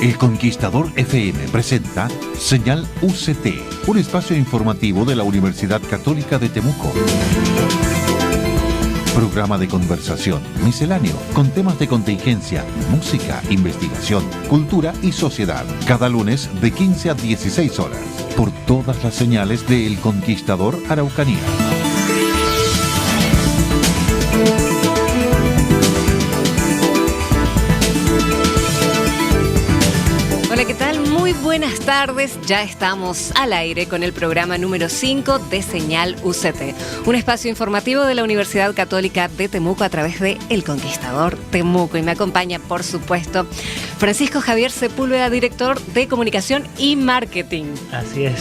El Conquistador FM presenta Señal UCT, un espacio informativo de la Universidad Católica de Temuco. Programa de conversación misceláneo con temas de contingencia, música, investigación, cultura y sociedad. Cada lunes de 15 a 16 horas por todas las señales de El Conquistador Araucanía. Hola, ¿qué tal? Muy buenas tardes. Ya estamos al aire con el programa número 5 de Señal UCT, un espacio informativo de la Universidad Católica de Temuco a través de El Conquistador Temuco. Y me acompaña, por supuesto, Francisco Javier Sepúlveda, director de Comunicación y Marketing. Así es,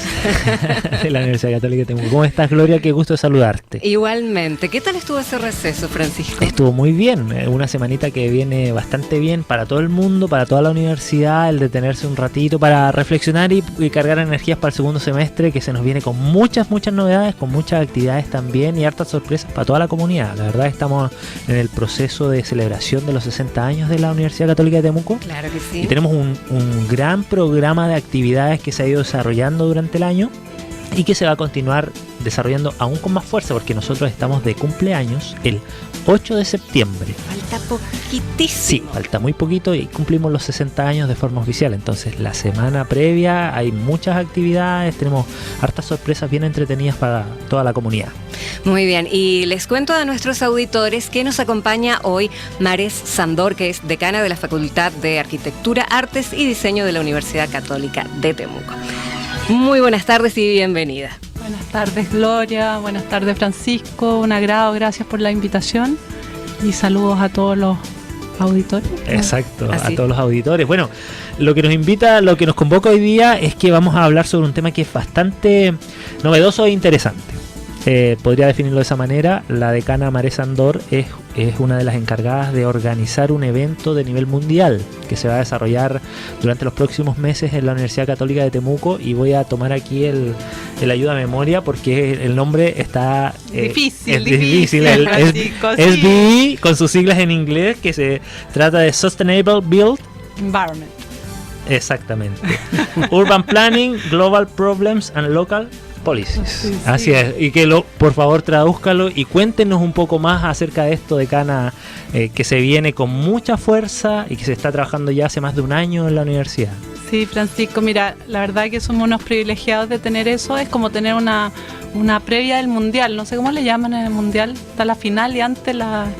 de la Universidad Católica de Temuco. ¿Cómo estás, Gloria? Qué gusto saludarte. Igualmente. ¿Qué tal estuvo ese receso, Francisco? Estuvo muy bien, una semanita que viene bastante bien para todo el mundo, para toda la universidad, el detenerse un ratito para reflexionar y cargar energías para el segundo semestre, que se nos viene con muchas novedades, con muchas actividades también y hartas sorpresas para toda la comunidad. La verdad, estamos en el proceso de celebración de los 60 años de la Universidad Católica de Temuco. Claro que sí. Y tenemos un gran programa de actividades que se ha ido desarrollando durante el año y que se va a continuar desarrollando aún con más fuerza, porque nosotros estamos de cumpleaños el 8 de septiembre. Falta poquitísimo. Sí, falta muy poquito y cumplimos los 60 años de forma oficial. Entonces, la semana previa hay muchas actividades, tenemos hartas sorpresas bien entretenidas para toda la comunidad. Muy bien, y les cuento a nuestros auditores que nos acompaña hoy Marés Sandor, que es decana de la Facultad de Arquitectura, Artes y Diseño de la Universidad Católica de Temuco. Muy buenas tardes y bienvenida. Buenas tardes, Gloria. Buenas tardes, Francisco. Un agrado, gracias por la invitación y saludos a todos los auditores. Exacto, Así. a todos los auditores. Bueno, lo que nos convoca hoy día es que vamos a hablar sobre un tema que es bastante novedoso e interesante. Podría definirlo de esa manera. La decana Marés Sandor es una de las encargadas de organizar un evento de nivel mundial que se va a desarrollar durante los próximos meses en la Universidad Católica de Temuco, y voy a tomar aquí el ayuda a memoria porque el nombre está difícil. Es SBE, con sus siglas en inglés, que se trata de Sustainable Built Environment. Exactamente. Urban Planning, Global Problems and Local Policies. Sí. Así es, y que por favor tradúzcalo y cuéntenos un poco más acerca de esto, decana, que se viene con mucha fuerza y que se está trabajando ya hace más de un año en la universidad. Sí, Francisco, mira, la verdad que somos unos privilegiados de tener eso. Es como tener una previa del mundial, no sé cómo le llaman en el mundial, está la final y antes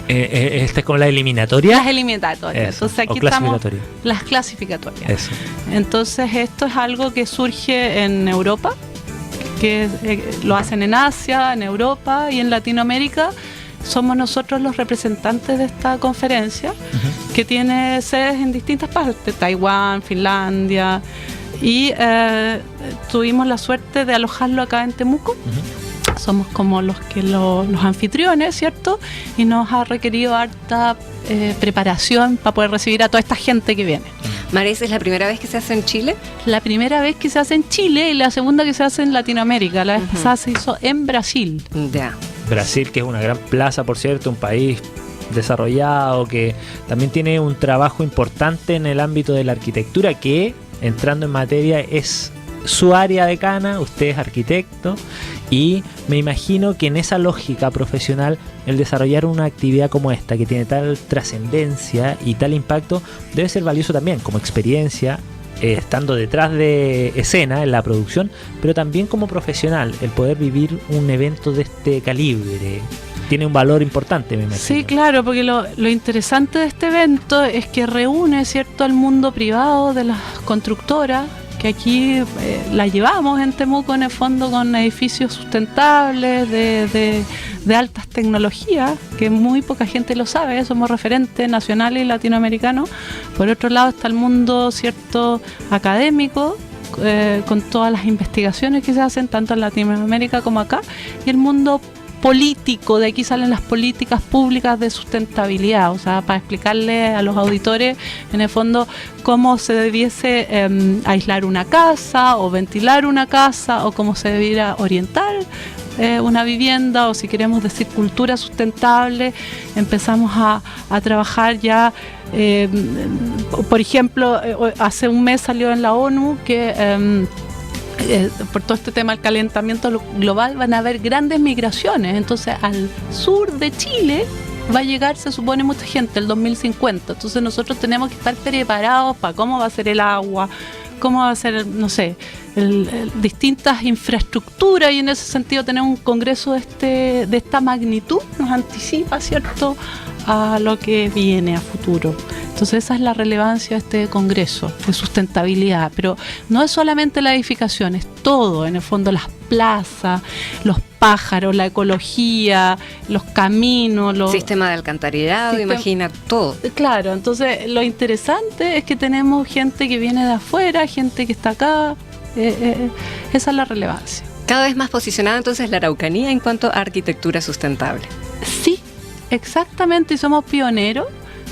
Esta es como la eliminatoria. las eliminatorias. Eso. Entonces aquí O estamos clasificatoria. las clasificatorias. Eso. Entonces esto es algo que surge en Europa, que lo hacen en Asia, en Europa y en Latinoamérica. Somos nosotros los representantes de esta conferencia, que tiene sedes en distintas partes, Taiwán, Finlandia, y tuvimos la suerte de alojarlo acá en Temuco. Somos como los anfitriones, ¿cierto? Y nos ha requerido harta preparación para poder recibir a toda esta gente que viene. Marés, ¿es la primera vez que se hace en Chile? La primera vez que se hace en Chile y la segunda que se hace en Latinoamérica. La vez pasada se hizo en Brasil. Ya. Brasil, que es una gran plaza, por cierto, un país desarrollado, que también tiene un trabajo importante en el ámbito de la arquitectura, que, entrando en materia, es su área decana. Usted es arquitecto y me imagino que en esa lógica profesional el desarrollar una actividad como esta, que tiene tal trascendencia y tal impacto, debe ser valioso también como experiencia, estando detrás de escena en la producción, pero también como profesional, el poder vivir un evento de este calibre tiene un valor importante, me imagino. Sí, claro, porque lo interesante de este evento es que reúne, ¿cierto?, al mundo privado de las constructoras, que aquí la llevamos en Temuco en el fondo con edificios sustentables de altas tecnologías, que muy poca gente lo sabe, somos referentes nacionales y latinoamericanos. Por otro lado está el mundo, cierto, académico, con todas las investigaciones que se hacen tanto en Latinoamérica como acá, y el mundo político, de aquí salen las políticas públicas de sustentabilidad, o sea, para explicarle a los auditores en el fondo cómo se debiese aislar una casa o ventilar una casa, o cómo se debiera orientar una vivienda, o si queremos decir cultura sustentable. Empezamos a trabajar ya Por ejemplo, hace un mes salió en la ONU que por todo este tema del calentamiento global van a haber grandes migraciones. Entonces al sur de Chile va a llegar, se supone, mucha gente el 2050. Entonces nosotros tenemos que estar preparados para cómo va a ser el agua, cómo va a ser, no sé, distintas infraestructuras, y en ese sentido tener un congreso de esta magnitud nos anticipa, ¿cierto?, a lo que viene a futuro. Entonces esa es la relevancia de este congreso de sustentabilidad, pero no es solamente la edificación, es todo, en el fondo, las plazas, los pájaros, la ecología, los caminos, los sistema de alcantarillado, imagina todo. Claro, entonces lo interesante es que tenemos gente que viene de afuera, gente que está acá, esa es la relevancia. Cada vez más posicionada entonces la Araucanía en cuanto a arquitectura sustentable. Sí, exactamente, y somos pioneros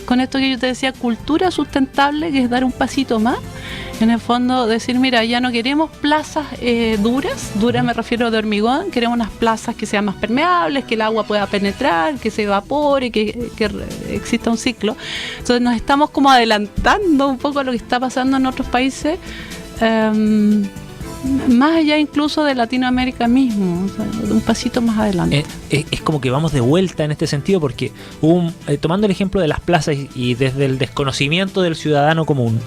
con esto que yo te decía, cultura sustentable, que es dar un pasito más. En el fondo, decir, mira, ya no queremos plazas duras me refiero de hormigón, queremos unas plazas que sean más permeables, que el agua pueda penetrar, que se evapore, que exista un ciclo. Entonces nos estamos como adelantando un poco a lo que está pasando en otros países, más allá incluso de Latinoamérica mismo, o sea, un pasito más adelante. Es como que vamos de vuelta en este sentido, porque tomando el ejemplo de las plazas y desde el desconocimiento del ciudadano común,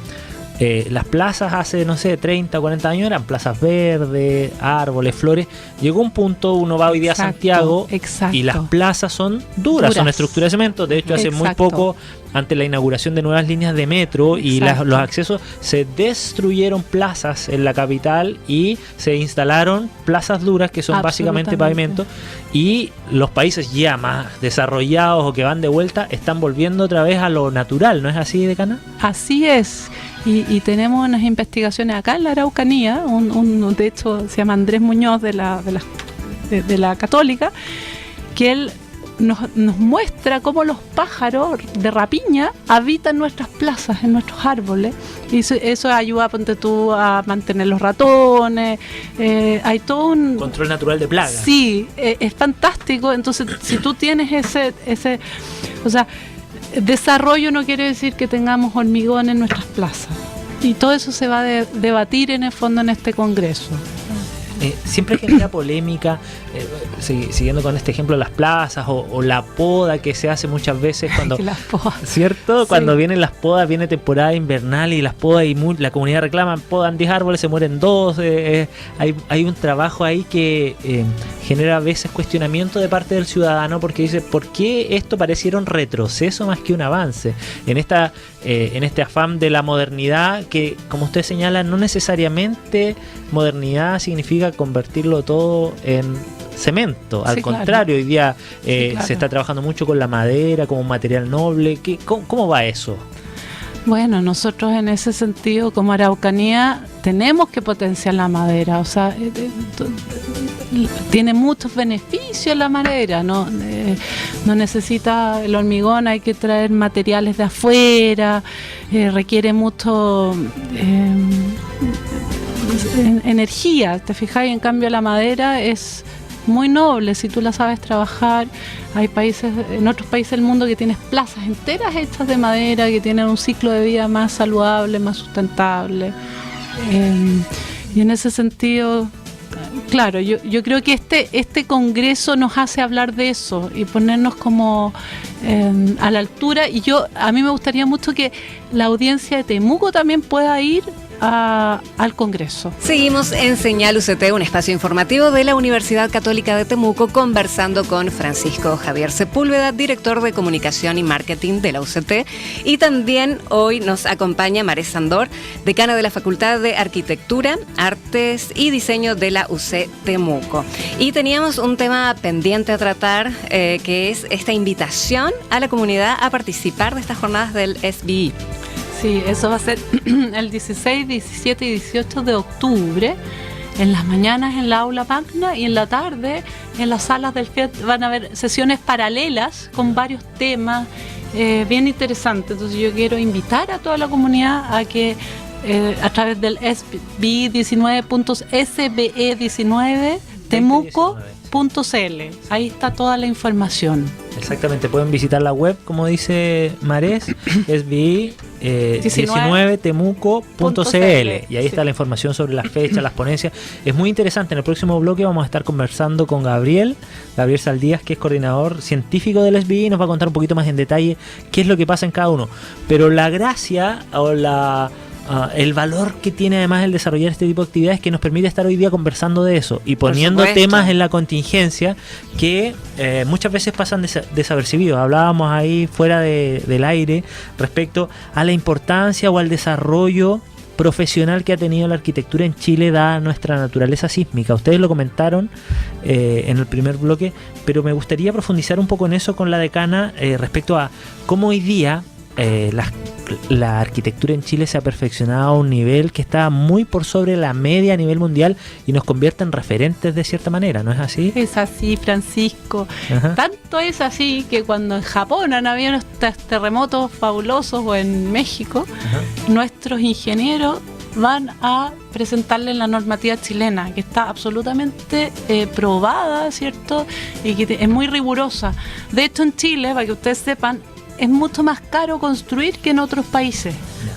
las plazas hace, no sé, 30 o 40 años eran plazas verdes, árboles, flores. Llegó un punto, uno va hoy día a Santiago y las plazas son duras, son estructuras de cemento. De hecho, hace muy poco, ante la inauguración de nuevas líneas de metro y los accesos, se destruyeron plazas en la capital y se instalaron plazas duras que son básicamente pavimentos, y los países ya más desarrollados o que van de vuelta están volviendo otra vez a lo natural, ¿no es así, decana? Así es. Y tenemos unas investigaciones acá en la Araucanía, de hecho se llama Andrés Muñoz de la Católica, que él nos muestra cómo los pájaros de rapiña habitan nuestras plazas, en nuestros árboles, y eso ayuda, ponte tú, a mantener los ratones. Hay todo un control natural de plagas. Sí, es fantástico. Entonces, si tú tienes ese, o sea, desarrollo no quiere decir que tengamos hormigón en nuestras plazas, y todo eso se va a debatir en el fondo en este congreso. Siempre genera polémica, siguiendo con este ejemplo de las plazas o la poda que se hace muchas veces cuando, ¿cierto? Sí. Cuando vienen las podas, viene temporada invernal y las podas y la comunidad reclama, podan 10 árboles, se mueren 2. Hay un trabajo ahí que genera a veces cuestionamiento de parte del ciudadano, porque dice, ¿por qué esto pareciera un retroceso más que un avance? En este afán de la modernidad, que como usted señala, no necesariamente modernidad significa convertirlo todo en cemento. Al contrario, hoy día se está trabajando mucho con la madera como un material noble. ¿Cómo va eso? Bueno, nosotros en ese sentido, como Araucanía, tenemos que potenciar la madera. O sea, tiene muchos beneficios la madera. No necesita el hormigón, hay que traer materiales de afuera, requiere mucho energía, te fijas, y en cambio la madera es muy noble si tú la sabes trabajar. Hay países, en otros países del mundo, que tienes plazas enteras hechas de madera, que tienen un ciclo de vida más saludable, más sustentable, y en ese sentido, claro, yo creo que este congreso nos hace hablar de eso y ponernos como a la altura, y a mí me gustaría mucho que la audiencia de Temuco también pueda ir al Congreso. Seguimos en Señal UCT, un espacio informativo de la Universidad Católica de Temuco, conversando con Francisco Javier Sepúlveda, director de Comunicación y Marketing de la UCT, y también hoy nos acompaña Marés Sandor, decana de la Facultad de Arquitectura, Artes y Diseño de la UC Temuco. Y teníamos un tema pendiente a tratar, que es esta invitación a la comunidad a participar de estas jornadas del SBI. Sí, eso va a ser el 16, 17 y 18 de octubre, en las mañanas en la aula magna, y en la tarde en las salas del FIAT van a haber sesiones paralelas con varios temas bien interesantes. Entonces yo quiero invitar a toda la comunidad a que a través del SBI 19.SBE19 Temuco Ahí está toda la información. Exactamente, pueden visitar la web, como dice Marés, SBI 19temuco.cl, y ahí está la información sobre las fechas, las ponencias. Es muy interesante. En el próximo bloque vamos a estar conversando con Gabriel Saldías, que es coordinador científico del SBI, y nos va a contar un poquito más en detalle qué es lo que pasa en cada uno. Pero la gracia o el valor que tiene además el desarrollar este tipo de actividades que nos permite estar hoy día conversando de eso y poniendo temas en la contingencia que muchas veces pasan desapercibidos. Hablábamos ahí fuera del aire respecto a la importancia o al desarrollo profesional que ha tenido la arquitectura en Chile dada nuestra naturaleza sísmica. Ustedes lo comentaron en el primer bloque, pero me gustaría profundizar un poco en eso con la decana respecto a cómo hoy día la arquitectura en Chile se ha perfeccionado a un nivel que está muy por sobre la media a nivel mundial y nos convierte en referentes de cierta manera, ¿no es así? Es así, Francisco. Ajá. Tanto es así que cuando en Japón han habido estos terremotos fabulosos o en México, ajá, nuestros ingenieros van a presentarle la normativa chilena, que está absolutamente probada, ¿cierto? Y que es muy rigurosa. De hecho, en Chile, para que ustedes sepan, es mucho más caro construir que en otros países,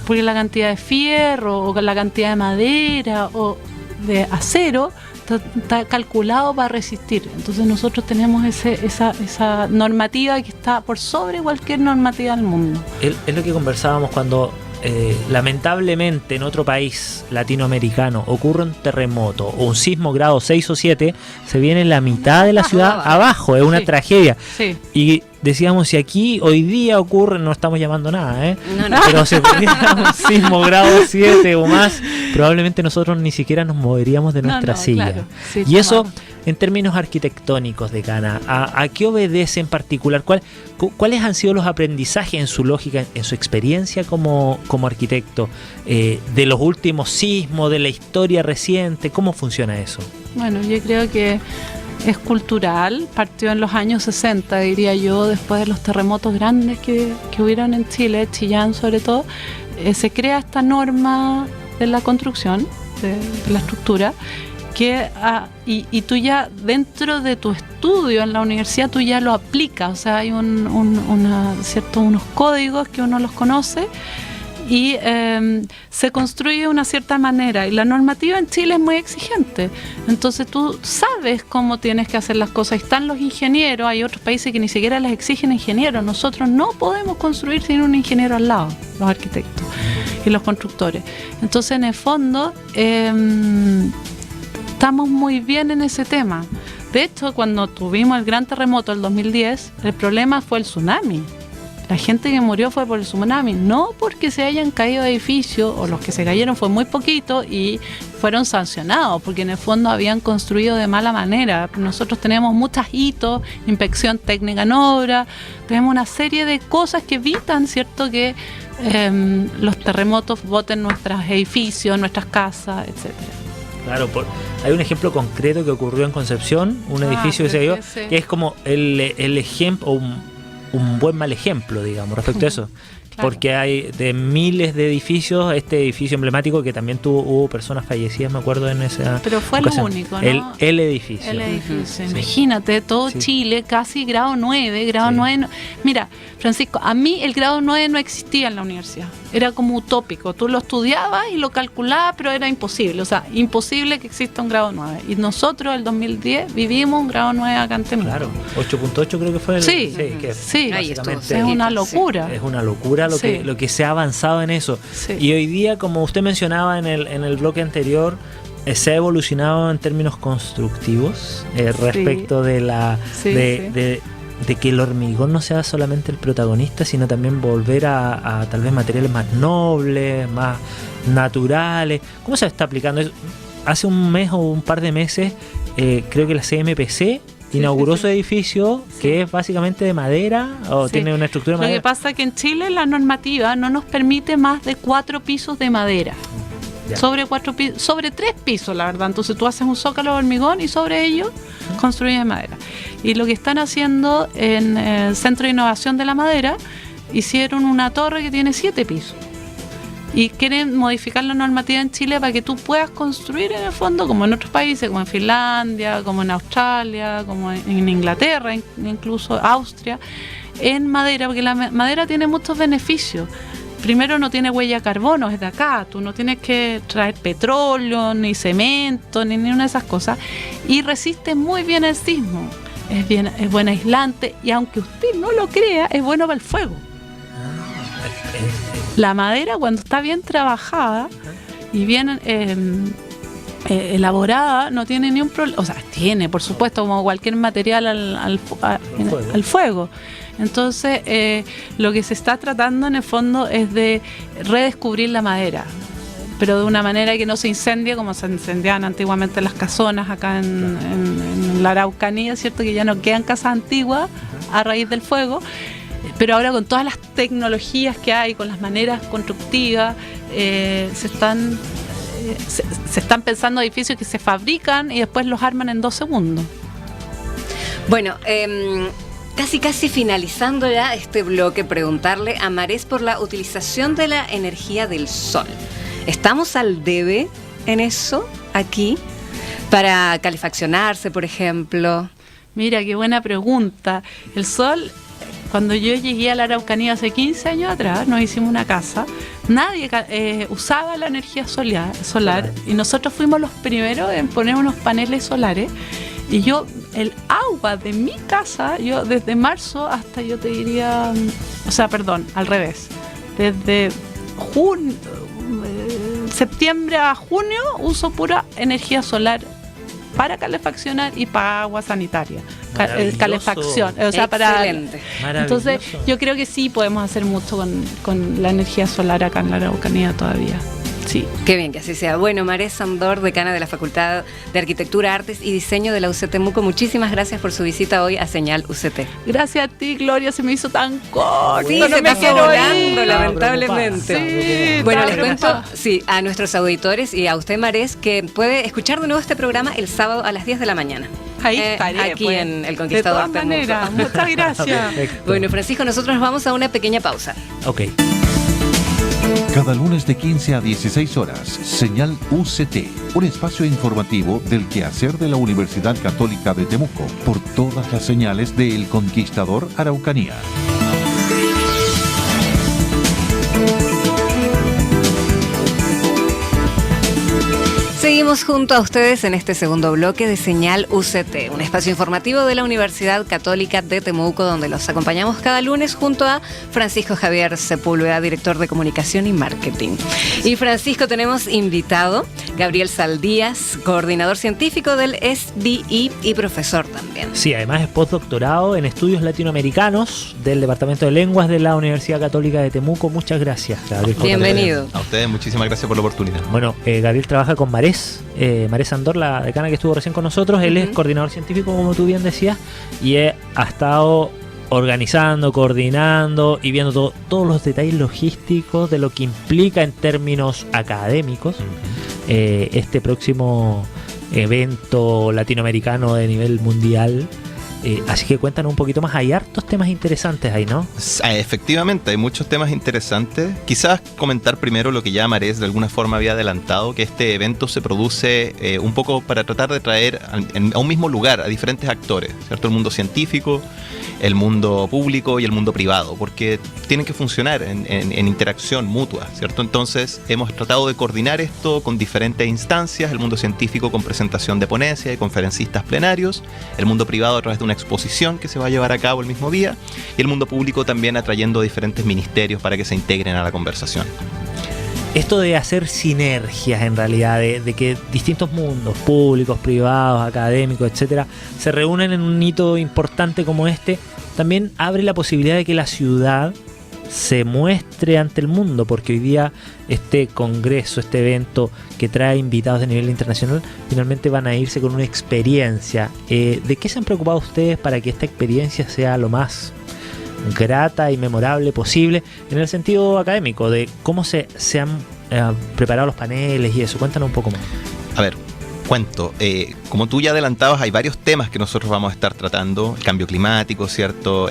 porque la cantidad de fierro o la cantidad de madera o de acero está calculado para resistir. Entonces nosotros tenemos esa normativa que está por sobre cualquier normativa del mundo. Es lo que conversábamos cuando lamentablemente en otro país latinoamericano ocurre un terremoto o un sismo grado 6 o 7, se viene la mitad de la ciudad abajo, es una tragedia. Sí. Y decíamos, si aquí hoy día ocurre, no estamos llamando nada, pero si ocurriera un sismo grado 7 o más, probablemente nosotros ni siquiera nos moveríamos de nuestra silla. Claro. Sí, y eso, en términos arquitectónicos, decana, ¿a qué obedece en particular? ¿Cuáles han sido los aprendizajes en su lógica, en su experiencia como arquitecto, de los últimos sismos, de la historia reciente? ¿Cómo funciona eso? Bueno, yo creo que es cultural, partió en los años 60, diría yo, después de los terremotos grandes que hubieron en Chile, Chillán sobre todo, se crea esta norma de la construcción, de la estructura, que y tú ya dentro de tu estudio en la universidad tú ya lo aplicas, o sea, hay unos códigos que uno los conoce y se construye de una cierta manera, y la normativa en Chile es muy exigente, entonces tú sabes cómo tienes que hacer las cosas. Están los ingenieros, hay otros países que ni siquiera les exigen ingenieros, nosotros no podemos construir sin un ingeniero al lado, los arquitectos y los constructores. Entonces en el fondo estamos muy bien en ese tema. De hecho, cuando tuvimos el gran terremoto del 2010, el problema fue el tsunami. La gente que murió fue por el tsunami, no porque se hayan caído edificios, o los que se cayeron fue muy poquito y fueron sancionados, porque en el fondo habían construido de mala manera. Nosotros tenemos muchos hitos, inspección técnica en obra, tenemos una serie de cosas que evitan, ¿cierto?, que los terremotos boten nuestros edificios, nuestras casas, etcétera. Claro, hay un ejemplo concreto que ocurrió en Concepción, un edificio que se cayó, que es como el ejemplo, un buen mal ejemplo, digamos, respecto a eso. Claro. Porque hay de miles de edificios, este edificio emblemático que también hubo personas fallecidas, me acuerdo en esa. Pero fue ocasión. Lo único, ¿no? El edificio. El edificio. Sí. Imagínate, todo Chile, casi grado 9, grado 9. No. Mira, Francisco, a mí el grado 9 no existía en la universidad. Era como utópico. Tú lo estudiabas y lo calculabas, pero era imposible. O sea, imposible que exista un grado 9. Y nosotros, el 2010, vivimos un grado 9 acá en Temuco. Claro, 8.8 creo que fue el. Sí, básicamente es una locura. Es una locura lo que se ha avanzado en eso. Sí. Y hoy día, como usted mencionaba en el bloque anterior, se ha evolucionado en términos constructivos respecto de la de que el hormigón no sea solamente el protagonista, sino también volver a tal vez materiales más nobles, más naturales. ¿Cómo se está aplicando eso? Hace un mes o un par de meses, creo que la CMPC inauguró su edificio, que es básicamente de madera, o tiene una estructura de madera. Lo que pasa es que en Chile la normativa no nos permite más de 4 pisos de madera. Sobre 3 pisos, la verdad. Entonces tú haces un zócalo de hormigón y sobre ello construyes de madera. Y lo que están haciendo en el Centro de Innovación de la Madera, hicieron una torre que tiene 7 pisos. y quieren modificar la normativa en Chile para que tú puedas construir en el fondo, como en otros países, como en Finlandia, como en Australia, como en Inglaterra, incluso Austria, en madera, porque la madera tiene muchos beneficios. Primero, no tiene huella de carbono, es de acá, tú no tienes que traer petróleo, ni cemento, ni una de esas cosas, y resiste muy bien el sismo, es buen aislante, y aunque usted no lo crea, es bueno para el fuego. La madera, cuando está bien trabajada y bien elaborada, no tiene ni un problema. O sea, tiene, por supuesto, como cualquier material al fuego. Entonces, lo que se está tratando en el fondo es de redescubrir la madera, pero de una manera que no se incendie como se incendiaban antiguamente las casonas acá en la Araucanía, ¿cierto? Que ya no quedan casas antiguas a raíz del fuego. Pero ahora, con todas las tecnologías que hay, con las maneras constructivas, se están pensando edificios que se fabrican y después los arman en 2 segundos. Bueno, casi finalizando ya este bloque, preguntarle a Marés por la utilización de la energía del sol. ¿Estamos al debe en eso aquí? Para calefaccionarse, por ejemplo. Mira, qué buena pregunta. El sol... Cuando yo llegué a la Araucanía hace 15 años atrás, nos hicimos una casa, nadie usaba la energía solar y nosotros fuimos los primeros en poner unos paneles solares. Y yo, el agua de mi casa, yo desde marzo hasta, yo te diría, al revés, desde septiembre a junio uso pura energía solar para calefaccionar y para agua sanitaria. Calefacción, Excelente. Entonces yo creo que sí podemos hacer mucho con la energía solar acá en la Araucanía todavía. Sí. Qué bien que así sea. Bueno, Marés Sandor, decana de la Facultad de Arquitectura, Artes y Diseño de la UC Temuco, muchísimas gracias por su visita hoy a Señal UCT. Gracias a ti, Gloria, se me hizo tan corto. Sí, se pasó volando, lamentablemente. Sí, bueno, les cuento a nuestros auditores y a usted, Marés, que puede escuchar de nuevo este programa el sábado a las 10 de la mañana. Ahí estaré, aquí pues, en El Conquistador Temuco. De todas maneras, muchas gracias. Bueno, Francisco, nosotros nos vamos a una pequeña pausa. Ok. Cada lunes de 15 a 16 horas, Señal UCT, un espacio informativo del quehacer de la Universidad Católica de Temuco, por todas las señales de El Conquistador Araucanía. Seguimos junto a ustedes en este segundo bloque de Señal UCT, un espacio informativo de la Universidad Católica de Temuco, donde los acompañamos cada lunes junto a Francisco Javier Sepúlveda, director de Comunicación y Marketing. Y Francisco, tenemos invitado Gabriel Saldías, coordinador científico del SDI y profesor también. Sí, además es postdoctorado en estudios latinoamericanos del Departamento de Lenguas de la Universidad Católica de Temuco. Muchas gracias, Gabriel. Bienvenido. A ustedes, muchísimas gracias por la oportunidad. Bueno, Gabriel trabaja con Marés Sandor, la decana que estuvo recién con nosotros. Él es coordinador científico, como tú bien decías, y ha estado organizando, coordinando y viendo todos los detalles logísticos de lo que implica en términos académicos este próximo evento latinoamericano de nivel mundial. Así que cuéntanos un poquito más, hay hartos temas interesantes ahí, ¿no? Efectivamente, hay muchos temas interesantes. Quizás comentar primero lo que ya Marés de alguna forma había adelantado, que este evento se produce un poco para tratar de traer a un mismo lugar a diferentes actores, ¿cierto? El mundo científico, el mundo público y el mundo privado, porque tienen que funcionar en interacción mutua, ¿cierto? Entonces hemos tratado de coordinar esto con diferentes instancias, el mundo científico con presentación de ponencias y conferencistas plenarios, el mundo privado a través de una exposición que se va a llevar a cabo el mismo día, y el mundo público también atrayendo a diferentes ministerios para que se integren a la conversación. Esto de hacer sinergias, en realidad, de que distintos mundos, públicos, privados, académicos, etcétera, se reúnen en un hito importante como este, también abre la posibilidad de que la ciudad se muestre ante el mundo, porque hoy día este congreso, este evento que trae invitados de nivel internacional, finalmente van a irse con una experiencia. ¿De qué se han preocupado ustedes para que esta experiencia sea lo más grata y memorable posible en el sentido académico, de cómo se han preparado los paneles y eso? Cuéntanos un poco más. A ver, cuento. Como tú ya adelantabas, hay varios temas que nosotros vamos a estar tratando. El cambio climático, ¿cierto?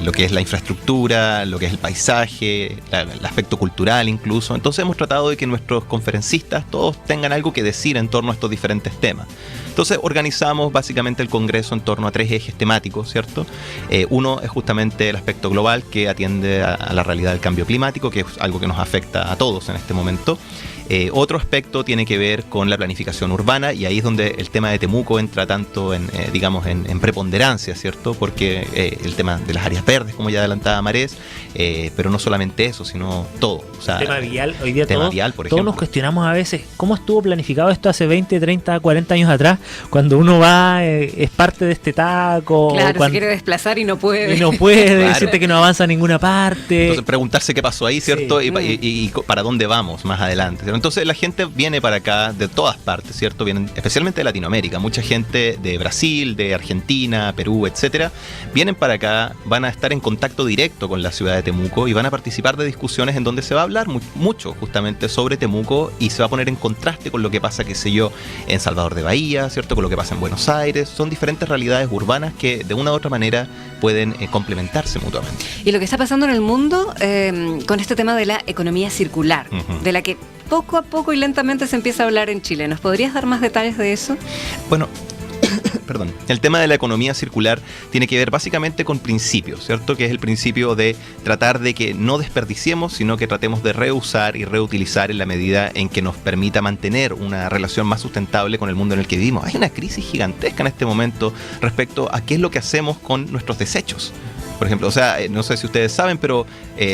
Lo que es la infraestructura, lo que es el paisaje, el aspecto cultural incluso. Entonces hemos tratado de que nuestros conferencistas todos tengan algo que decir en torno a estos diferentes temas. Entonces organizamos básicamente el congreso en torno a 3 ejes temáticos, ¿cierto? Uno es justamente el aspecto global, que atiende a la realidad del cambio climático, que es algo que nos afecta a todos en este momento. Otro aspecto tiene que ver con la planificación urbana, y ahí es donde el tema de Temuco entra tanto en preponderancia, ¿cierto? Porque el tema de las áreas verdes, como ya adelantaba Marés, pero no solamente eso, sino todo. O sea, tema vial, hoy día tema vial, por ejemplo. Todos nos cuestionamos a veces cómo estuvo planificado esto hace 20, 30, 40 años atrás, cuando uno va, es parte de este taco. Claro, cuando se quiere desplazar y no puede. Y no puede, Claro. decirte que no avanza a ninguna parte. Entonces preguntarse qué pasó ahí, ¿cierto? Sí. Y para dónde vamos más adelante, ¿cierto? Entonces la gente viene para acá de todas partes, ¿cierto? Vienen especialmente de Latinoamérica, mucha gente de Brasil, de Argentina, Perú, etcétera. Vienen para acá, van a estar en contacto directo con la ciudad de Temuco y van a participar de discusiones en donde se va a hablar mucho justamente sobre Temuco, y se va a poner en contraste con lo que pasa, qué sé yo, en Salvador de Bahía, ¿cierto? Con lo que pasa en Buenos Aires. Son diferentes realidades urbanas que de una u otra manera pueden complementarse mutuamente. Y lo que está pasando en el mundo con este tema de la economía circular, de la que poco a poco y lentamente se empieza a hablar en Chile. ¿Nos podrías dar más detalles de eso? Bueno, perdón, el tema de la economía circular tiene que ver básicamente con principios, ¿cierto? Que es el principio de tratar de que no desperdiciemos, sino que tratemos de reusar y reutilizar en la medida en que nos permita mantener una relación más sustentable con el mundo en el que vivimos. Hay una crisis gigantesca en este momento respecto a qué es lo que hacemos con nuestros desechos. Por ejemplo, o sea, no sé si ustedes saben, pero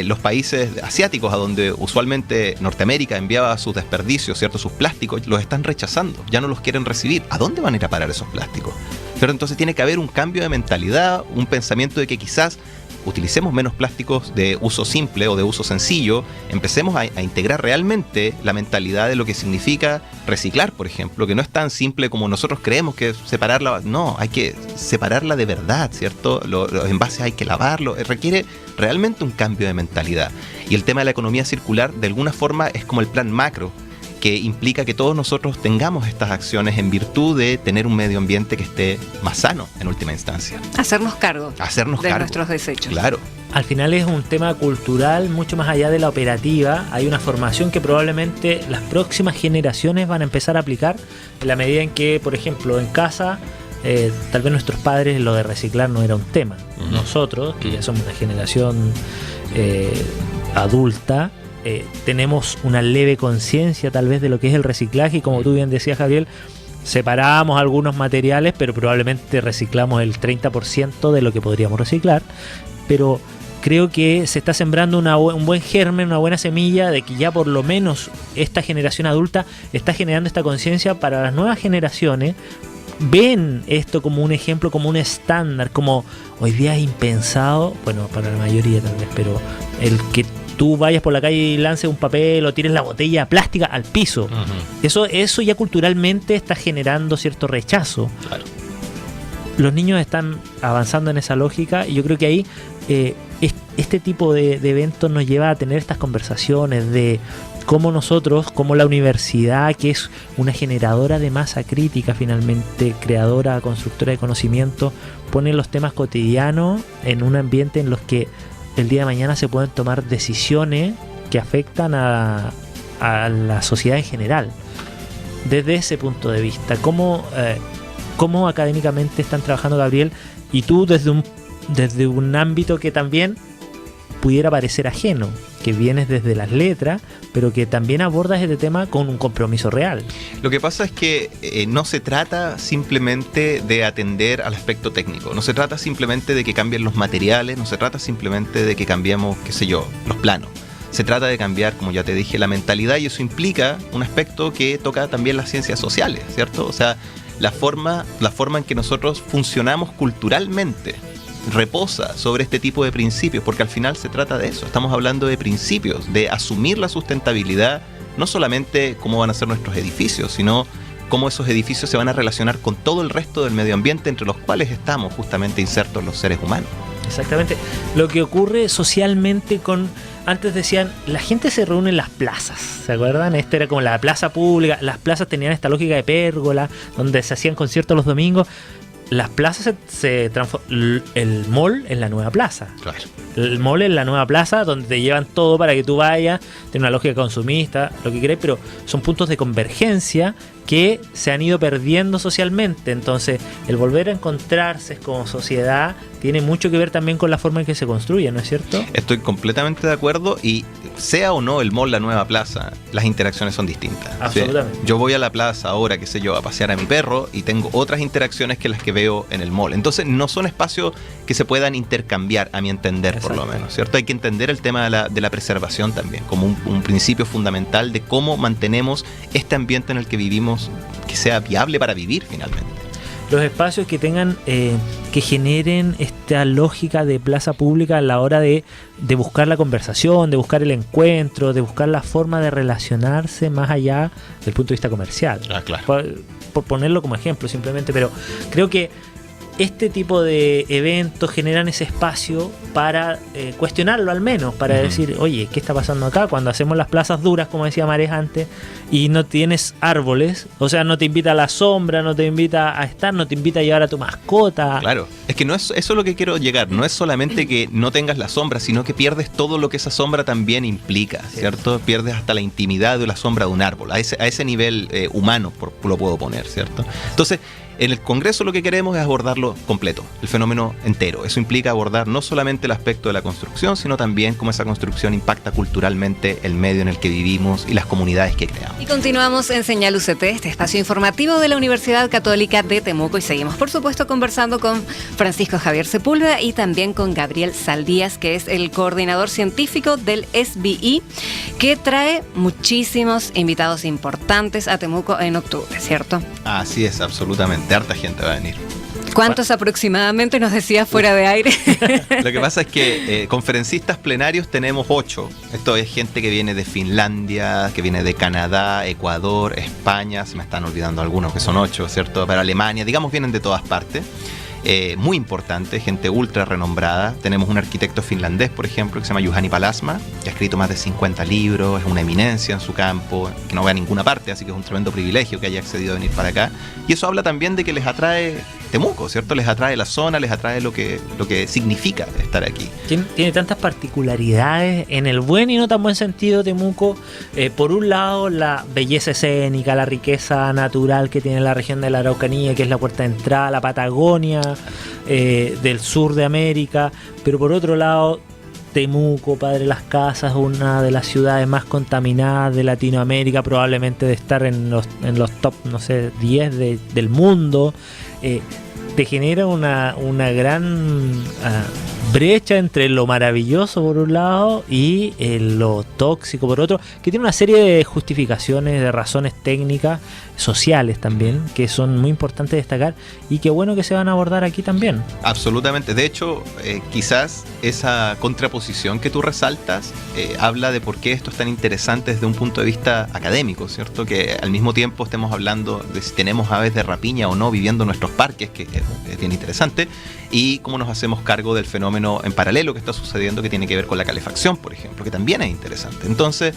los países asiáticos, a donde usualmente Norteamérica enviaba sus desperdicios, ¿cierto? Sus plásticos, los están rechazando, ya no los quieren recibir. ¿A dónde van a ir a parar esos plásticos? Pero entonces tiene que haber un cambio de mentalidad, un pensamiento de que quizás utilicemos menos plásticos de uso simple o de uso sencillo, empecemos a integrar realmente la mentalidad de lo que significa reciclar, por ejemplo, que no es tan simple como nosotros creemos que separarla. No, hay que separarla de verdad, ¿cierto? Los envases hay que lavarlos, requiere realmente un cambio de mentalidad. Y el tema de la economía circular, de alguna forma, es como el plan macro, que implica que todos nosotros tengamos estas acciones en virtud de tener un medio ambiente que esté más sano en última instancia. Hacernos cargo de nuestros desechos. Claro. Al final es un tema cultural mucho más allá de la operativa. Hay una formación que probablemente las próximas generaciones van a empezar a aplicar en la medida en que, por ejemplo, en casa, tal vez nuestros padres lo de reciclar no era un tema. Nosotros, que ya somos una generación adulta, tenemos una leve conciencia tal vez de lo que es el reciclaje, y como tú bien decías, Gabriel, separamos algunos materiales, pero probablemente reciclamos el 30% de lo que podríamos reciclar. Pero creo que se está sembrando un buen germen, una buena semilla de que ya por lo menos esta generación adulta está generando esta conciencia para las nuevas generaciones. Ven esto como un ejemplo, como un estándar, como hoy día es impensado, bueno, para la mayoría tal vez, pero el que tú vayas por la calle y lances un papel o tires la botella plástica al piso. Eso ya culturalmente está generando cierto rechazo. Claro. Los niños están avanzando en esa lógica, y yo creo que ahí este tipo de eventos nos lleva a tener estas conversaciones de cómo nosotros, como la universidad, que es una generadora de masa crítica finalmente, creadora, constructora de conocimiento, pone los temas cotidianos en un ambiente en los que el día de mañana se pueden tomar decisiones que afectan a la sociedad en general. Desde ese punto de vista, ¿cómo académicamente están trabajando, Gabriel? Y tú desde un ámbito que también pudiera parecer ajeno, que vienes desde las letras, pero que también abordas este tema con un compromiso real. Lo que pasa es que no se trata simplemente de atender al aspecto técnico, no se trata simplemente de que cambien los materiales, no se trata simplemente de que cambiemos, qué sé yo, los planos. Se trata de cambiar, como ya te dije, la mentalidad, y eso implica un aspecto que toca también las ciencias sociales, ¿cierto? O sea, la forma en que nosotros funcionamos culturalmente reposa sobre este tipo de principios, porque al final se trata de eso. Estamos hablando de principios, de asumir la sustentabilidad, no solamente cómo van a ser nuestros edificios, sino cómo esos edificios se van a relacionar con todo el resto del medio ambiente, entre los cuales estamos justamente insertos los seres humanos. Exactamente. Lo que ocurre socialmente con antes decían, la gente se reúne en las plazas, ¿se acuerdan? Esta era como la plaza pública, las plazas tenían esta lógica de pérgola, donde se hacían conciertos los domingos. Las plazas se transforman, el mall en la nueva plaza. Claro. El mall en la nueva plaza, donde te llevan todo para que tú vayas, tiene una lógica consumista, lo que querés, pero son puntos de convergencia que se han ido perdiendo socialmente. Entonces, el volver a encontrarse como sociedad tiene mucho que ver también con la forma en que se construye, ¿no es cierto? Estoy completamente de acuerdo, y sea o no el mall la nueva plaza, las interacciones son distintas. Absolutamente. ¿Sí? Yo voy a la plaza ahora, qué sé yo, a pasear a mi perro y tengo otras interacciones que las que veo en el mall. Entonces no son espacios que se puedan intercambiar, a mi entender. Exacto. Por lo menos, ¿cierto? Hay que entender el tema de la preservación también, como un principio fundamental de cómo mantenemos este ambiente en el que vivimos, que sea viable para vivir finalmente. Los espacios que tengan, que generen esta lógica de plaza pública a la hora de buscar la conversación, de buscar el encuentro, de buscar la forma de relacionarse más allá del punto de vista comercial. Ah, claro. Por ponerlo como ejemplo simplemente, pero creo que este tipo de eventos generan ese espacio para cuestionarlo al menos, para decir, oye, ¿qué está pasando acá? Cuando hacemos las plazas duras, como decía Marés antes, y no tienes árboles, o sea, no te invita a la sombra, no te invita a estar, no te invita a llevar a tu mascota. Claro, es que no es eso lo que quiero llegar, no es solamente que no tengas la sombra, sino que pierdes todo lo que esa sombra también implica, ¿cierto? Pierdes hasta la intimidad de la sombra de un árbol, a ese nivel humano lo puedo poner, ¿cierto? Entonces, en el Congreso lo que queremos es abordarlo completo, el fenómeno entero. Eso implica abordar no solamente el aspecto de la construcción, sino también cómo esa construcción impacta culturalmente el medio en el que vivimos y las comunidades que creamos. Y continuamos en Señal UCT, este espacio informativo de la Universidad Católica de Temuco, y seguimos, por supuesto, conversando con Francisco Javier Sepúlveda y también con Gabriel Saldías, que es el coordinador científico del SBI, que trae muchísimos invitados importantes a Temuco en octubre, ¿cierto? Así es, absolutamente. Harta gente va a venir. ¿Cuántos aproximadamente nos decías fuera de aire? Lo que pasa es que conferencistas plenarios tenemos 8. Esto es gente que viene de Finlandia, que viene de Canadá, Ecuador, España, se me están olvidando algunos que son 8, ¿cierto? Pero Alemania, digamos, vienen de todas partes. Muy importante, gente ultra renombrada. Tenemos un arquitecto finlandés, por ejemplo, que se llama Juhani Palasma, que ha escrito más de 50 libros, es una eminencia en su campo, que no va a ninguna parte, así que es un tremendo privilegio que haya accedido a venir para acá. Y eso habla también de que les atrae Temuco, ¿cierto? Les atrae la zona, les atrae lo que significa estar aquí. Tiene tantas particularidades, en el buen y no tan buen sentido, Temuco. Por un lado, la belleza escénica, la riqueza natural que tiene la región de la Araucanía, que es la puerta de entrada, la Patagonia del sur de América, pero por otro lado, Temuco, Padre Las Casas, una de las ciudades más contaminadas de Latinoamérica, probablemente de estar en los top, no sé, 10 del mundo. Te genera una gran brecha entre lo maravilloso por un lado y lo tóxico por otro, que tiene una serie de justificaciones, de razones técnicas, sociales también, que son muy importantes destacar y que bueno que se van a abordar aquí también. Absolutamente. De hecho, quizás esa contraposición que tú resaltas habla de por qué esto es tan interesante desde un punto de vista académico, ¿cierto? Que al mismo tiempo estemos hablando de si tenemos aves de rapiña o no viviendo en nuestros parques, que es bien interesante, y cómo nos hacemos cargo del fenómeno en paralelo que está sucediendo, que tiene que ver con la calefacción, por ejemplo, que también es interesante. Entonces,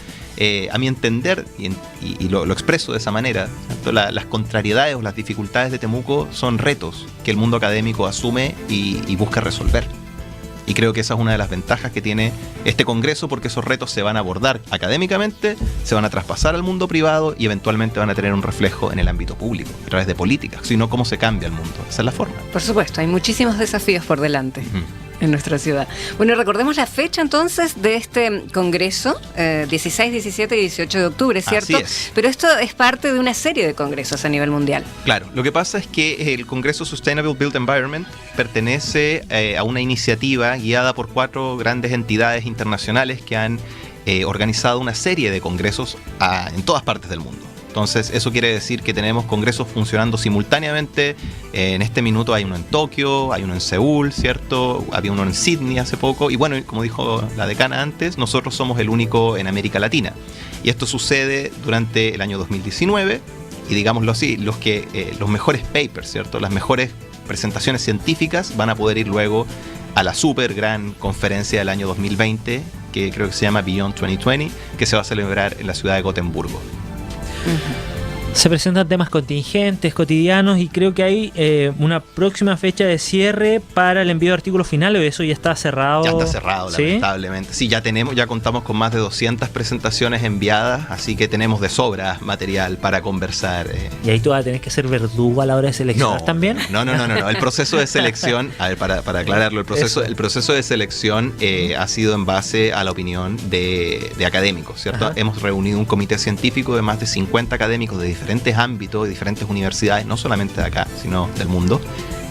a mi entender, y lo expreso de esa manera, ¿cierto? Las contrariedades o las dificultades de Temuco son retos que el mundo académico asume y busca resolver. Y creo que esa es una de las ventajas que tiene este congreso, porque esos retos se van a abordar académicamente, se van a traspasar al mundo privado y eventualmente van a tener un reflejo en el ámbito público, a través de políticas, sino cómo se cambia el mundo. Esa es la forma. Por supuesto, hay muchísimos desafíos por delante. En nuestra ciudad. Bueno, recordemos la fecha entonces de este congreso, 16, 17 y 18 de octubre, ¿cierto? Así es. Pero esto es parte de una serie de congresos a nivel mundial. Claro, lo que pasa es que el Congreso Sustainable Built Environment pertenece a una iniciativa guiada por 4 grandes entidades internacionales que han organizado una serie de congresos en todas partes del mundo. Entonces, eso quiere decir que tenemos congresos funcionando simultáneamente. En este minuto hay uno en Tokio, hay uno en Seúl, ¿cierto? Había uno en Sydney hace poco. Y bueno, como dijo la decana antes, nosotros somos el único en América Latina. Y esto sucede durante el año 2019. Y digámoslo así, los mejores papers, ¿cierto? Las mejores presentaciones científicas van a poder ir luego a la super gran conferencia del año 2020 que creo que se llama Beyond 2020, que se va a celebrar en la ciudad de Gotemburgo. Se presentan temas contingentes, cotidianos, y creo que hay una próxima fecha de cierre para el envío de artículos finales. Eso ya está cerrado. Ya está cerrado, ¿Sí? lamentablemente. Sí, ya contamos con más de 200 presentaciones enviadas, así que tenemos de sobra material para conversar. Y ahí tú vas a tener que ser verdugo a la hora de seleccionar también. No. El proceso de selección, a ver, para aclararlo, el proceso de selección ha sido en base a la opinión de académicos, ¿cierto? Ajá. Hemos reunido un comité científico de más de 50 académicos de diferentes ámbitos, de diferentes universidades, no solamente de acá, sino del mundo,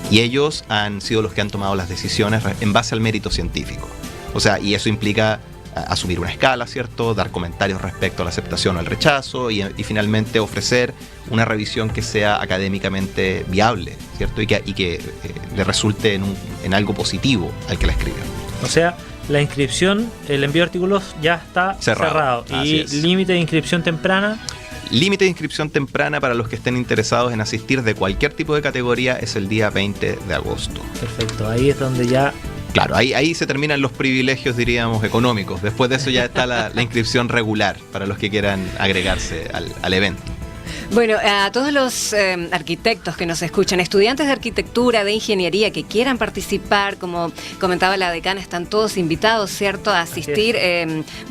y ellos han sido los que han tomado las decisiones en base al mérito científico. O sea, y eso implica asumir una escala, ¿cierto? Dar comentarios respecto a la aceptación o el rechazo y finalmente ofrecer una revisión que sea académicamente viable, ¿cierto? Y que le resulte en algo positivo al que la escribe. O sea, la inscripción, el envío de artículos ya está cerrado. Y límite de inscripción temprana. Límite de inscripción temprana para los que estén interesados en asistir de cualquier tipo de categoría es el día 20 de agosto. Perfecto, ahí es donde ya... Claro, ahí se terminan los privilegios, diríamos, económicos. Después de eso ya está la inscripción regular para los que quieran agregarse al evento. Bueno, a todos los arquitectos que nos escuchan, estudiantes de arquitectura, de ingeniería que quieran participar, como comentaba la decana, están todos invitados, ¿cierto?, a asistir.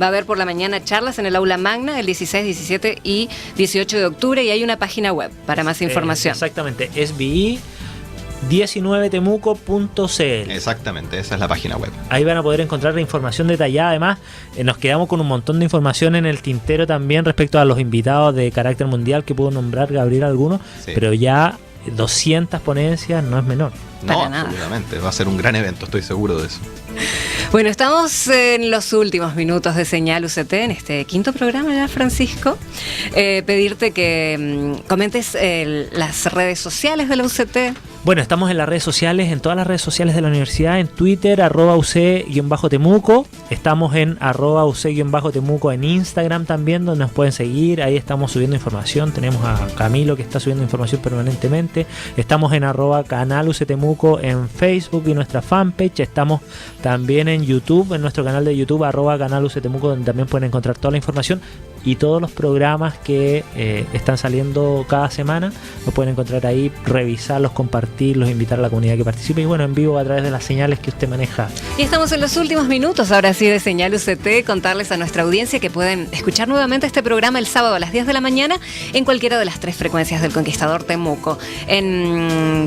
Va a haber por la mañana charlas en el Aula Magna el 16, 17 y 18 de octubre y hay una página web para más información. Exactamente, SBI 19temuco.cl. Exactamente, esa es la página web. Ahí van a poder encontrar la información detallada. Además, nos quedamos con un montón de información en el tintero también respecto a los invitados de carácter mundial que pudo nombrar Gabriel algunos, sí. Pero ya 200 ponencias no es menor. No, absolutamente, va a ser un gran evento, estoy seguro de eso. Bueno, estamos en los últimos minutos de Señal UCT, en este quinto programa ya, Francisco. Pedirte que comentes las redes sociales de la UCT. Bueno, estamos en las redes sociales, en todas las redes sociales de la universidad, en Twitter, @UC_Temuco, estamos en @UC_Temuco en Instagram también, donde nos pueden seguir, ahí estamos subiendo información, tenemos a Camilo que está subiendo información permanentemente, estamos en @Canal UC Temuco en Facebook y nuestra fanpage, estamos también en YouTube, en nuestro canal de YouTube, @Canal UC Temuco, donde también pueden encontrar toda la información y todos los programas que están saliendo cada semana, los pueden encontrar ahí, revisarlos, compartirlos, invitar a la comunidad que participe y bueno, en vivo a través de las señales que usted maneja. Y estamos en los últimos minutos, ahora sí, de Señal UCT, contarles a nuestra audiencia que pueden escuchar nuevamente este programa el sábado a las 10 de la mañana en cualquiera de las 3 frecuencias del Conquistador Temuco.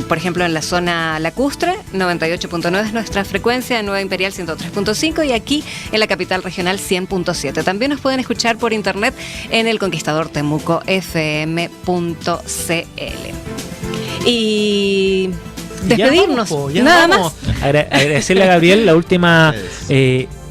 Por ejemplo, en la zona lacustre, 98.9 es nuestra frecuencia, Nueva Imperial 103.5 y aquí en la capital regional 100.7. También nos pueden escuchar por internet en el Conquistador Temuco FM.cl. Y despedirnos, ya nada vamos. más. Agradecerle a Gabriel la última,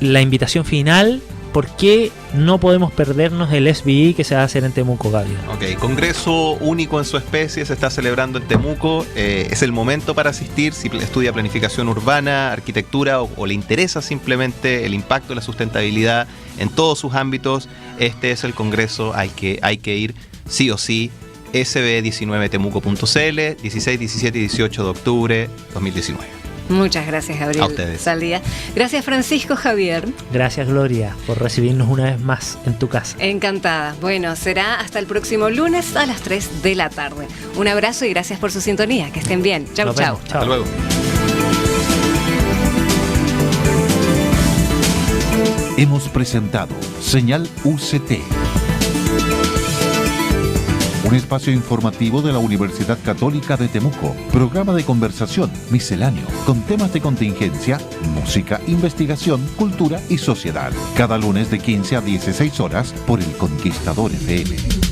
la invitación final. ¿Por qué no podemos perdernos el SBI que se va a hacer en Temuco, Gabriel? Ok, congreso único en su especie, se está celebrando en Temuco. Es el momento para asistir si estudia planificación urbana, arquitectura o le interesa simplemente el impacto de la sustentabilidad en todos sus ámbitos. Este es el congreso al que hay que ir sí o sí. sb19temuco.cl, 16, 17 y 18 de octubre 2019. Muchas gracias, Gabriel. A ustedes. Saldía. Gracias, Francisco Javier. Gracias, Gloria, por recibirnos una vez más en tu casa. Encantada. Bueno, será hasta el próximo lunes a las 3 de la tarde. Un abrazo y gracias por su sintonía. Que estén bien. Chau, Nos chau. vemos. Chao. Hasta luego. Hemos presentado Señal UCT, un espacio informativo de la Universidad Católica de Temuco, programa de conversación misceláneo con temas de contingencia, música, investigación, cultura y sociedad, cada lunes de 15 a 16 horas por el Conquistador FM.